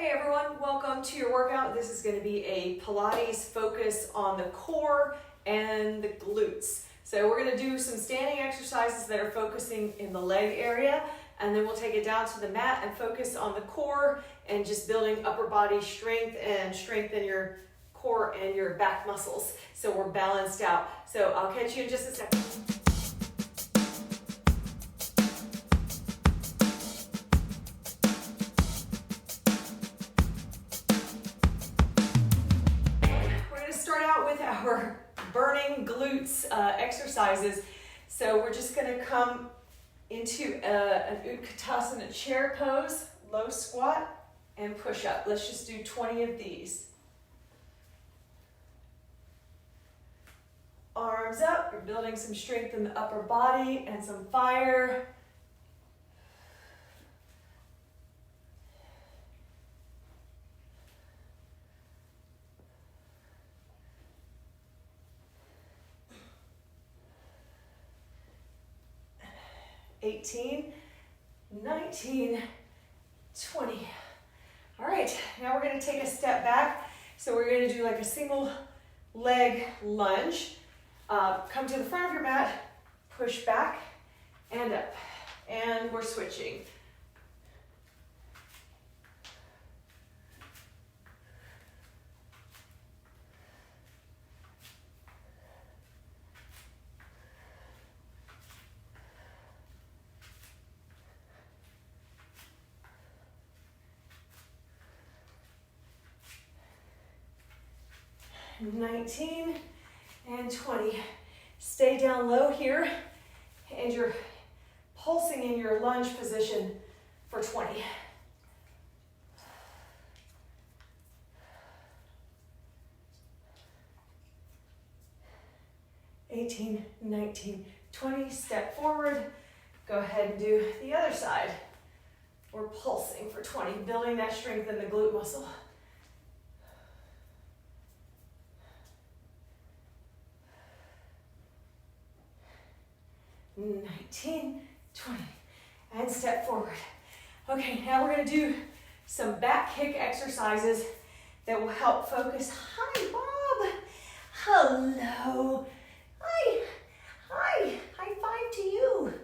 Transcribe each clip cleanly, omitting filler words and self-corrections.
Hey everyone, welcome to your workout. This is going to be a Pilates focus on the core and the glutes. So we're going to do some standing exercises that are focusing in the leg area, and then we'll take it down to the mat and focus on the core and just building upper body strength and strengthen your core and your back muscles so we're balanced out. So I'll catch you in just a second. Our burning glutes exercises. So we're just going to come into an Utkatasana chair pose, low squat, and push up. Let's just do 20 of these. Arms up, you're building some strength in the upper body and some fire. 18, 19, 20. All right, now we're going to take a step back. So we're going to do like a single leg lunge. Come to the front of your mat, push back and up. And we're switching. And 19 and 20. Stay down low here, and you're pulsing in your lunge position for 20. (18, 19, 20). Step forward. Go ahead and do the other side. We're pulsing for 20, building that strength in the glute muscle. 19, 20, and step forward. Okay, now we're going to do some back kick exercises that will help focus. Hi, Bob. Hello. Hi. High five to you.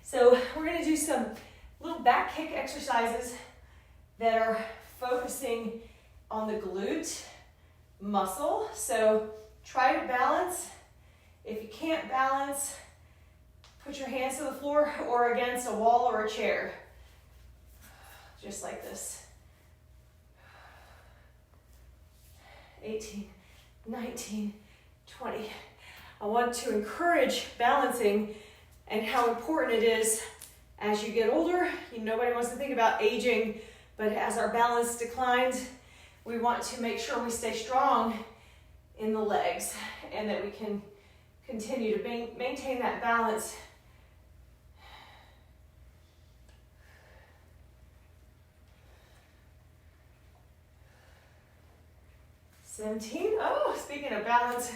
So we're going to do some little back kick exercises that are focusing on the glute muscle. So try to balance. If you can't balance, put your hands to the floor or against a wall or a chair. Just like this. 18, 19, 20. I want to encourage balancing and how important it is as you get older. Nobody wants to think about aging, but as our balance declines, we want to make sure we stay strong in the legs and that we can continue to maintain that balance. 17. Oh, speaking of balance,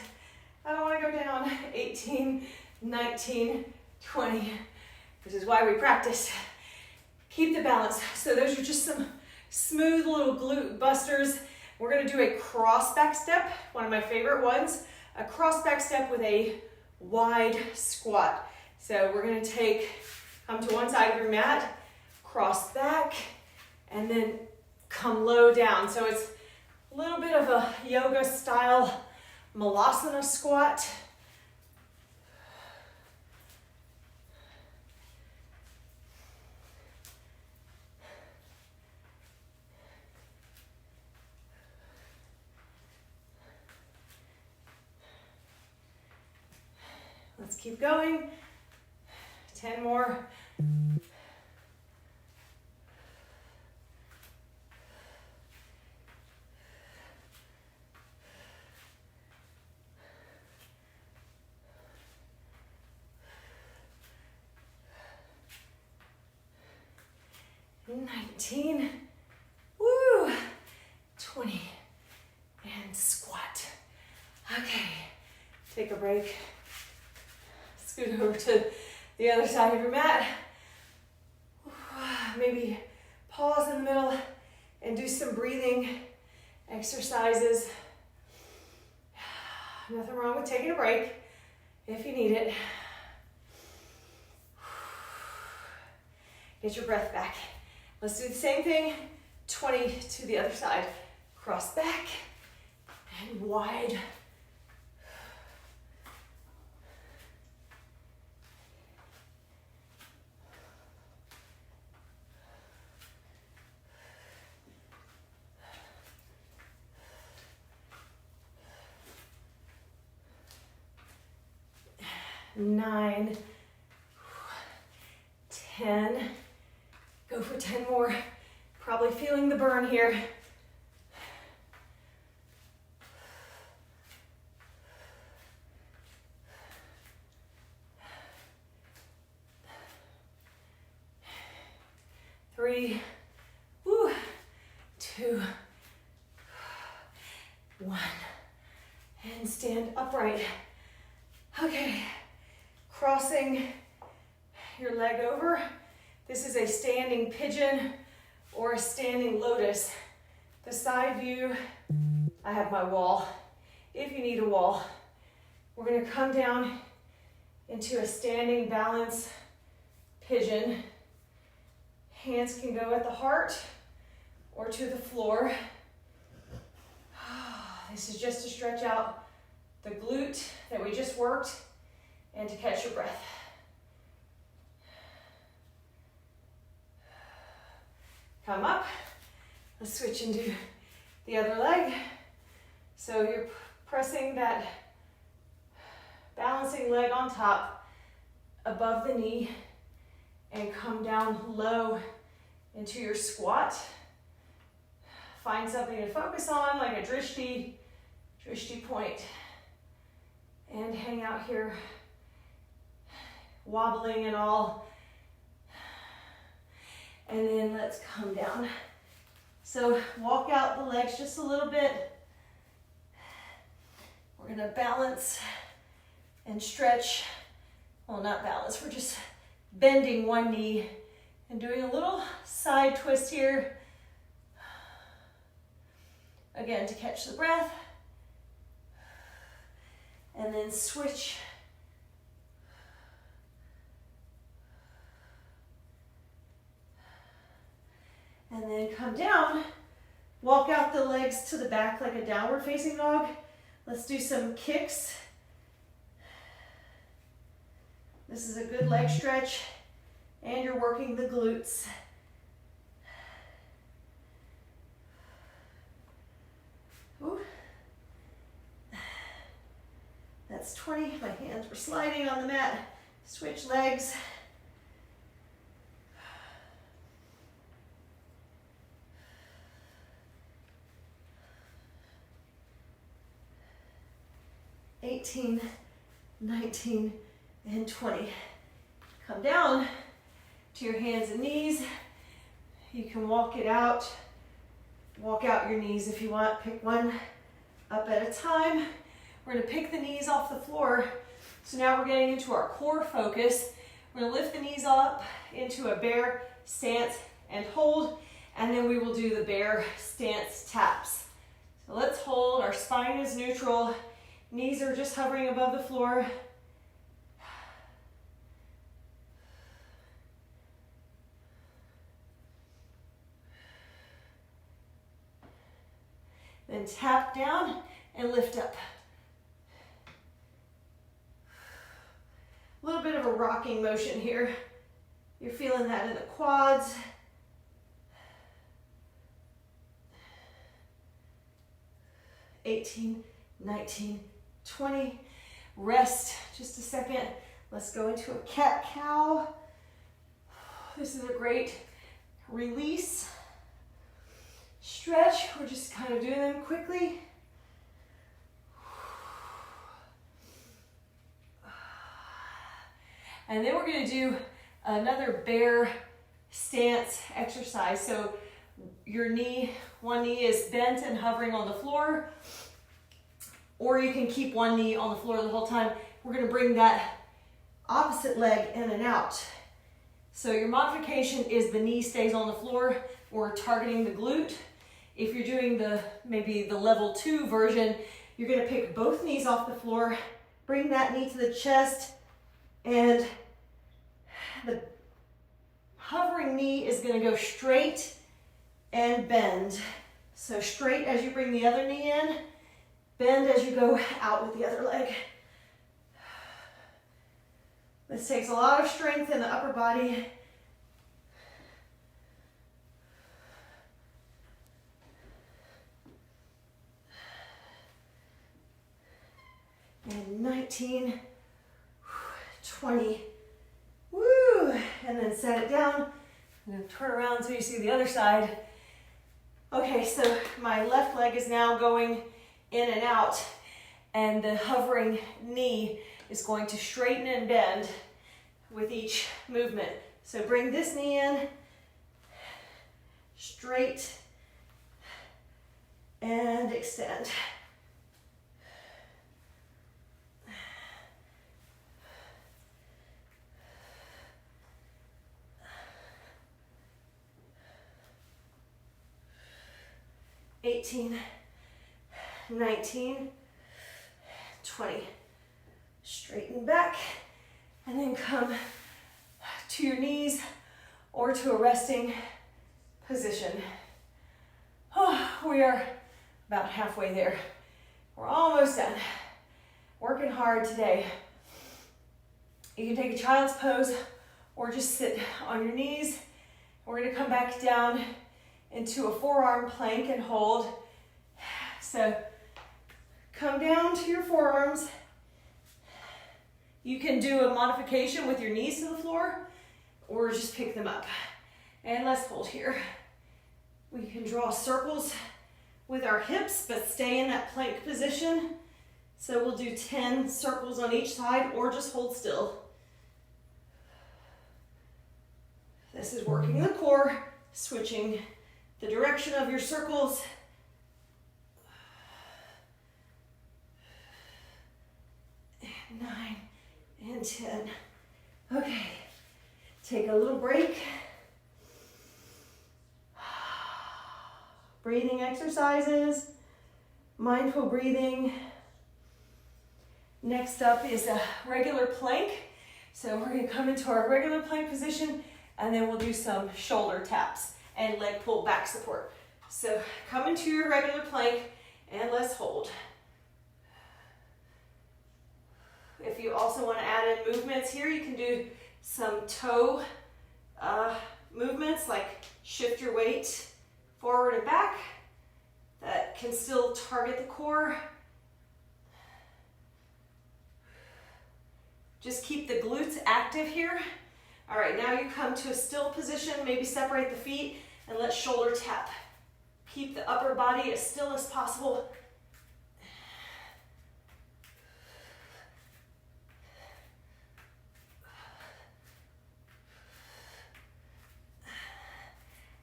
I don't want to go down. 18, 19, 20. This is why we practice. Keep the balance. So those are just some smooth little glute busters. We're going to do a cross back step, one of my favorite ones. A cross back step with a wide squat. So we're going to come to one side of your mat, cross back, and then come low down. So it's a little bit of a yoga style malasana squat. Let's keep going. 10 more. And 19. Woo! 20. And squat. Okay. Take a break. Scoot over to the other side of your mat. Maybe pause in the middle and do some breathing exercises. Nothing wrong with taking a break if you need it. Get your breath back. Let's do the same thing, 20 to the other side. Cross back and wide. Nine, 10, go for 10 more. Probably feeling the burn here. Three, woo, 2, 1, and stand upright. Okay. Crossing your leg over. This is a standing pigeon or a standing lotus. The side view, I have my wall. If you need a wall, we're gonna come down into a standing balance pigeon. Hands can go at the heart or to the floor. This is just to stretch out the glute that we just worked and to catch your breath. Come up. Let's switch and do the other leg. So you're pressing that balancing leg on top above the knee and come down low into your squat. Find something to focus on, like a drishti point, and hang out here, wobbling and all. And then let's come down. So walk out the legs just a little bit. We're gonna balance and stretch. Well, not balance, we're just bending one knee and doing a little side twist here. Again, to catch the breath. And then switch. And then come down, walk out the legs to the back like a downward facing dog. Let's do some kicks. This is a good leg stretch, and you're working the glutes. Ooh. That's 20, my hands were sliding on the mat. Switch legs. $18, $19, and $20. Come down to your hands and knees. You can walk it out. Walk out your knees if you want. Pick one up at a time. We're gonna pick the knees off the floor. So now we're getting into our core focus. We're gonna lift the knees up into a bear stance and hold, and then we will do the bear stance taps. So let's hold, our spine is neutral. Knees are just hovering above the floor. Then tap down and lift up. A little bit of a rocking motion here. You're feeling that in the quads. $18, $19, $20. Rest just a second. Let's go into a cat-cow. This is a great release. Stretch. We're just kind of doing them quickly. And then we're going to do another bear stance exercise. So your knee, one knee is bent and hovering on the floor, or you can keep one knee on the floor the whole time. We're going to bring that opposite leg in and out. So your modification is the knee stays on the floor. We're targeting the glute. If you're doing maybe the level 2 version, you're gonna pick both knees off the floor, bring that knee to the chest, and the hovering knee is gonna go straight and bend. So straight as you bring the other knee in, bend as you go out with the other leg. This takes a lot of strength in the upper body. And 19, 20, woo, and then set it down, and then turn around so you see the other side. Okay, so my left leg is now going in and out, and the hovering knee is going to straighten and bend with each movement. So bring this knee in, straight, and extend. $18, 19, 20. Straighten back, and then come to your knees or to a resting position. Oh, we are about halfway there. We're almost done. Working hard today. You can take a child's pose or just sit on your knees. We're going to come back down into a forearm plank and hold. So come down to your forearms. You can do a modification with your knees to the floor or just pick them up. And let's hold here. We can draw circles with our hips, but stay in that plank position. So we'll do 10 circles on each side or just hold still. This is working the core, switching the direction of your circles. 9 and 10. Okay, take a little break. Breathing exercises, mindful breathing. Next up is a regular plank. So we're going to come into our regular plank position, and then we'll do some shoulder taps and leg pull back support. So come into your regular plank and let's hold. If you also want to add in movements here, you can do some toe movements, like shift your weight forward and back. That can still target the core. Just keep the glutes active here. All right, now you come to a still position, maybe separate the feet, and let's shoulder tap. Keep the upper body as still as possible.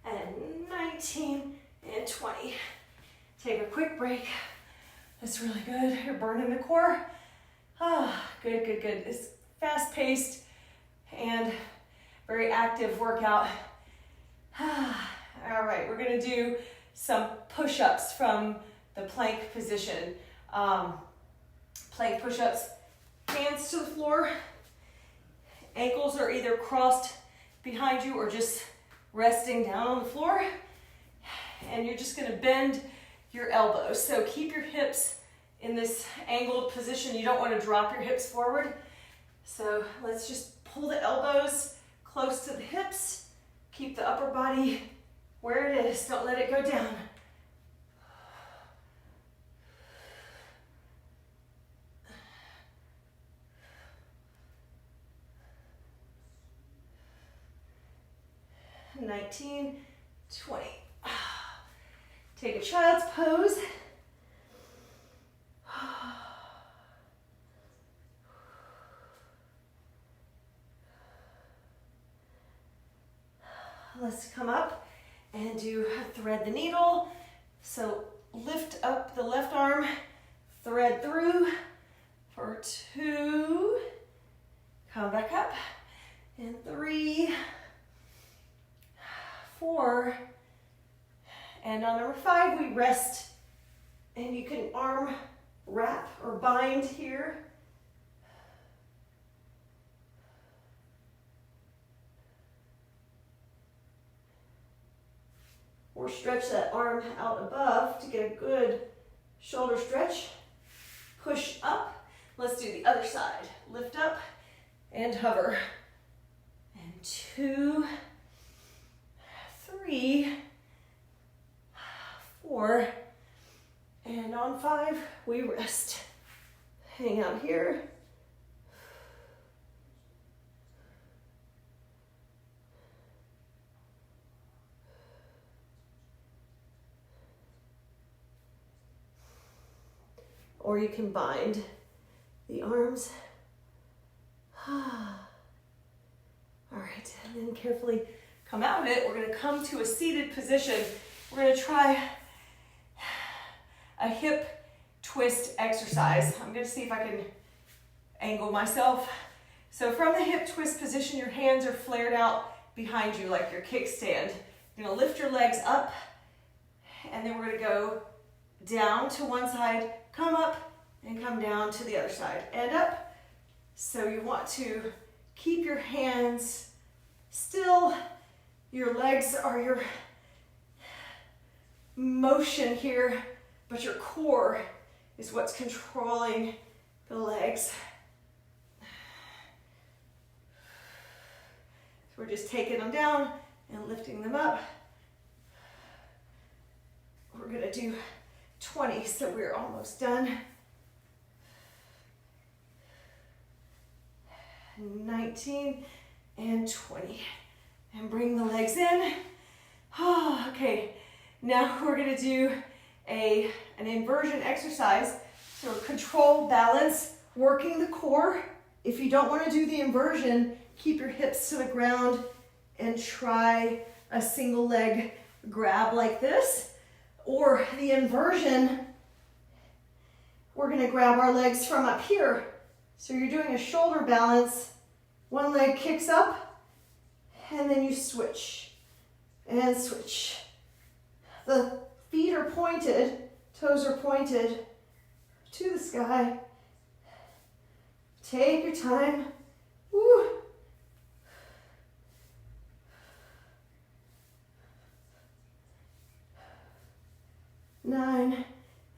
And 19 and 20. Take a quick break. That's really good. You're burning the core. Ah, good, good, good. It's fast-paced and very active workout. All right, we're gonna do some push-ups from the plank position. Plank push-ups, hands to the floor. Ankles are either crossed behind you or just resting down on the floor. And you're just gonna bend your elbows. So keep your hips in this angled position. You don't want to drop your hips forward. So let's just pull the elbows close to the hips. Keep the upper body where it is. Don't let it go down. And 19, 20. Take a child's pose. Let's come up and do thread the needle. So lift up the left arm, thread through for 2, come back up, and 3, 4, And on number 5, we rest, and you can arm wrap or bind here. Or stretch that arm out above to get a good shoulder stretch. Push up. Let's do the other side. Lift up and hover. And 2, 3, 4, and on 5, we rest. Hang out here. Or you can bind the arms. All right, and then carefully come out of it. We're gonna come to a seated position. We're gonna try a hip twist exercise. I'm gonna see if I can angle myself. So from the hip twist position, your hands are flared out behind you like your kickstand. You're gonna lift your legs up, and then we're gonna go down to one side, come up, and come down to the other side, and up. So you want to keep your hands still. Your legs are your motion here, but your core is what's controlling the legs. So we're just taking them down and lifting them up. We're gonna do 20, so we're almost done. 19 and 20. And bring the legs in. Oh, okay, now we're gonna do an inversion exercise. So control, balance, working the core. If you don't wanna do the inversion, keep your hips to the ground and try a single leg grab like this. Or the inversion, we're gonna grab our legs from up here. So you're doing a shoulder balance. One leg kicks up, and then you switch and switch. The feet are pointed, toes are pointed to the sky. Take your time. Woo. Nine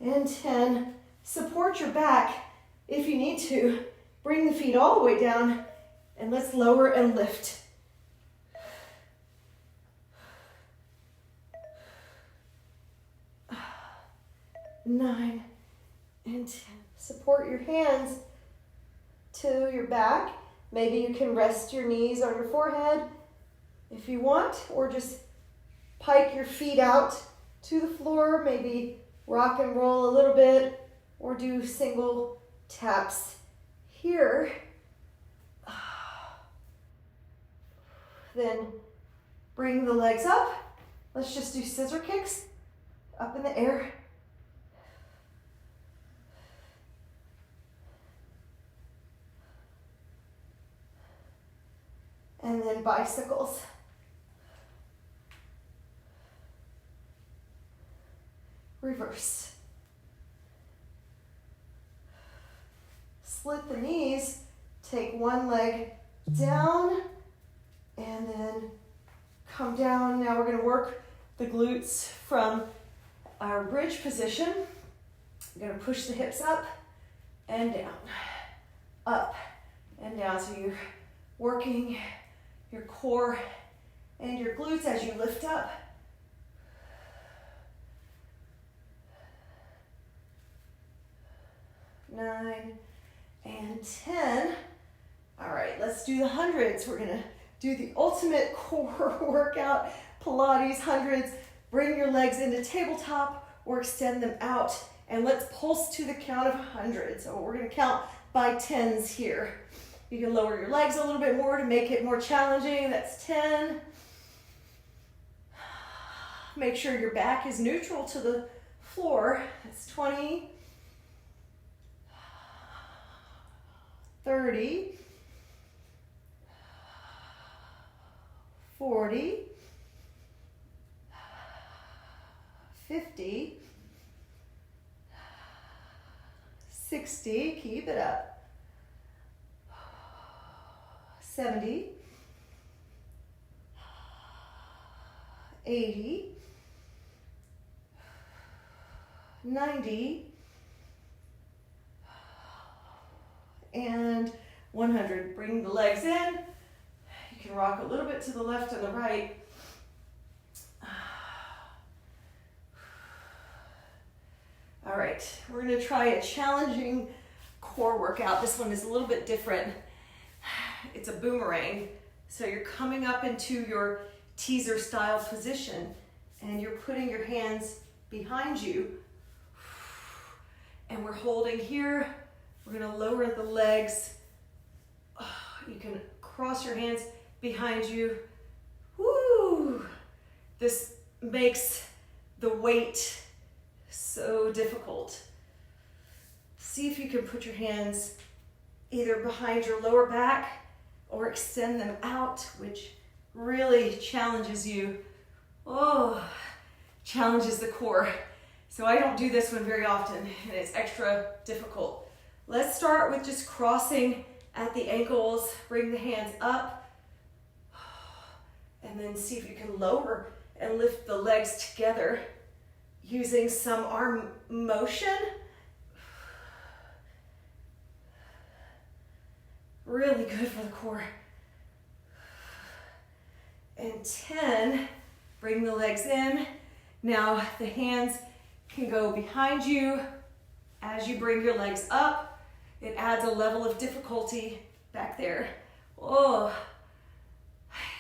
and 10. Support your back if you need to. Bring the feet all the way down, and let's lower and lift. 9 and 10. Support your hands to your back. Maybe you can rest your knees on your forehead if you want, or just pike your feet out to the floor. Maybe rock and roll a little bit, or do single taps here. Then bring the legs up. Let's just do scissor kicks up in the air. And then bicycles. Reverse. Split the knees, take one leg down, and then come down. Now we're going to work the glutes from our bridge position. We're going to push the hips up and down, up and down. So you're working your core and your glutes as you lift up. Nine and 10. All right, let's do the hundreds. We're gonna do the ultimate core workout, Pilates hundreds. Bring your legs into tabletop or extend them out, and let's pulse to the count of 100. So we're gonna count by 10s here. You can lower your legs a little bit more to make it more challenging. That's 10. Make sure your back is neutral to the floor. That's 20. 30. 40. 50, 60, keep it up, 70, 80, 90, and 100. Bring the legs in. You can rock a little bit to the left and the right. All right, we're gonna try a challenging core workout. This one is a little bit different. It's a boomerang. So you're coming up into your teaser style position and you're putting your hands behind you. And we're holding here. We're gonna lower the legs. You can cross your hands behind you. Woo! This makes the weight so difficult. See if you can put your hands either behind your lower back or extend them out, which really challenges you. Oh, challenges the core. So I don't do this one very often, and it's extra difficult. Let's start with just crossing at the ankles. Bring the hands up, and then see if you can lower and lift the legs together using some arm motion. Really good for the core. And 10, bring the legs in. Now the hands can go behind you as you bring your legs up. It adds a level of difficulty back there. Oh,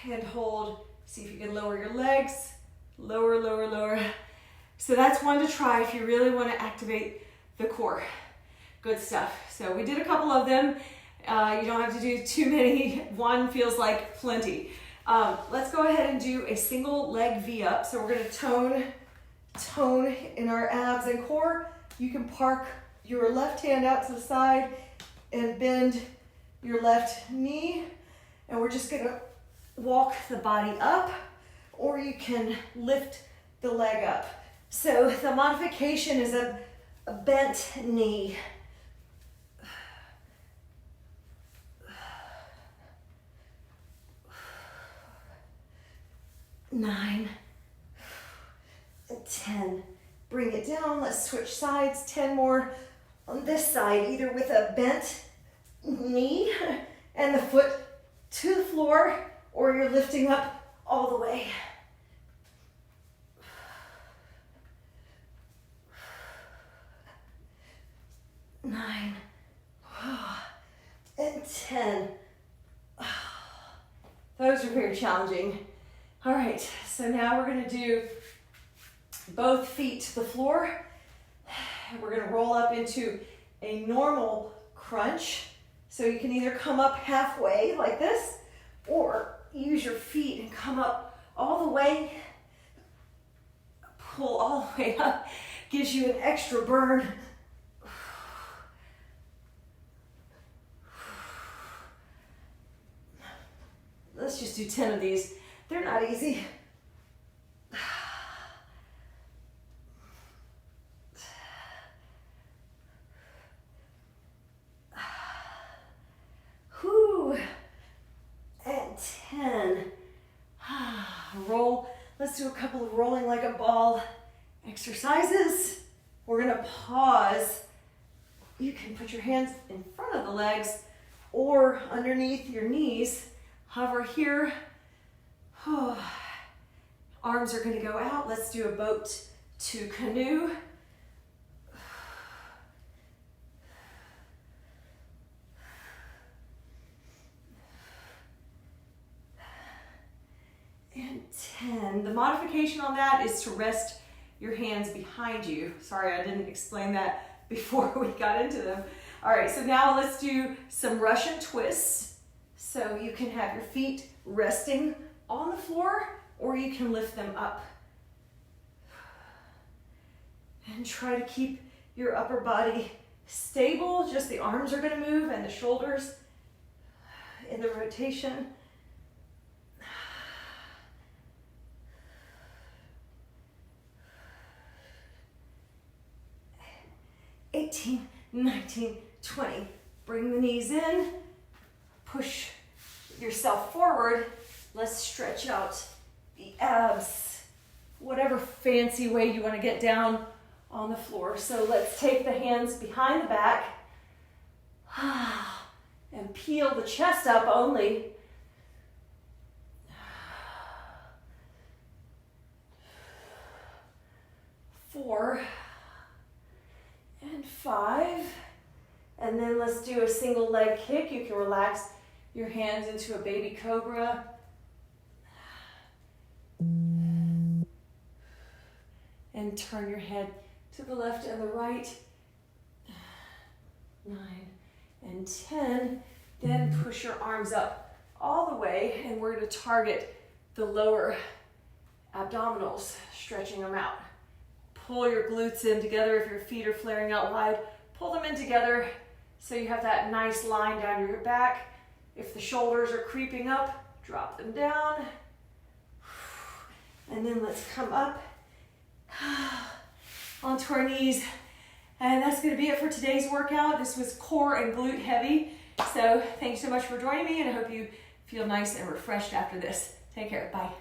and hold. See if you can lower your legs. Lower, lower, lower. So that's one to try if you really want to activate the core. Good stuff. So we did a couple of them. You don't have to do too many. One feels like plenty. Let's go ahead and do a single leg V up. So we're going to tone in our abs and core. You can park your left hand out to the side and bend your left knee. And we're just going to walk the body up, or you can lift the leg up. So the modification is a bent knee. Nine, 10. Bring it down. Let's switch sides. 10 more on this side, either with a bent knee and the foot to the floor, or you're lifting up all the way. 9, and 10. Those are very challenging. All right, so now we're gonna do both feet to the floor. We're gonna roll up into a normal crunch. So you can either come up halfway like this, or use your feet and come up all the way. Pull all the way up, gives you an extra burn. Let's just do 10 of these. They're not easy. Whew. And 10. Roll. Let's do a couple of rolling like a ball exercises. We're gonna pause. You can put your hands in front of the legs or underneath your knees. Hover here. Oh. Arms are going to go out. Let's do a boat to canoe. And 10. The modification on that is to rest your hands behind you. Sorry, I didn't explain that before we got into them. All right, so now let's do some Russian twists. So you can have your feet resting on the floor, or you can lift them up. And try to keep your upper body stable. Just the arms are going to move and the shoulders in the rotation. 18, 19, 20. Bring the knees in, push yourself forward. Let's stretch out the abs, whatever fancy way you want to get down on the floor. So let's take the hands behind the back and peel the chest up only. 4 and 5. And then let's do a single leg kick. You can relax your hands into a baby cobra. And turn your head to the left and the right. 9 and 10. Then push your arms up all the way, and we're going to target the lower abdominals, stretching them out. Pull your glutes in together. If your feet are flaring out wide, pull them in together so you have that nice line down your back. If the shoulders are creeping up, drop them down. And then let's come up onto our knees. And that's going to be it for today's workout. This was core and glute heavy. So thanks so much for joining me, and I hope you feel nice and refreshed after this. Take care. Bye.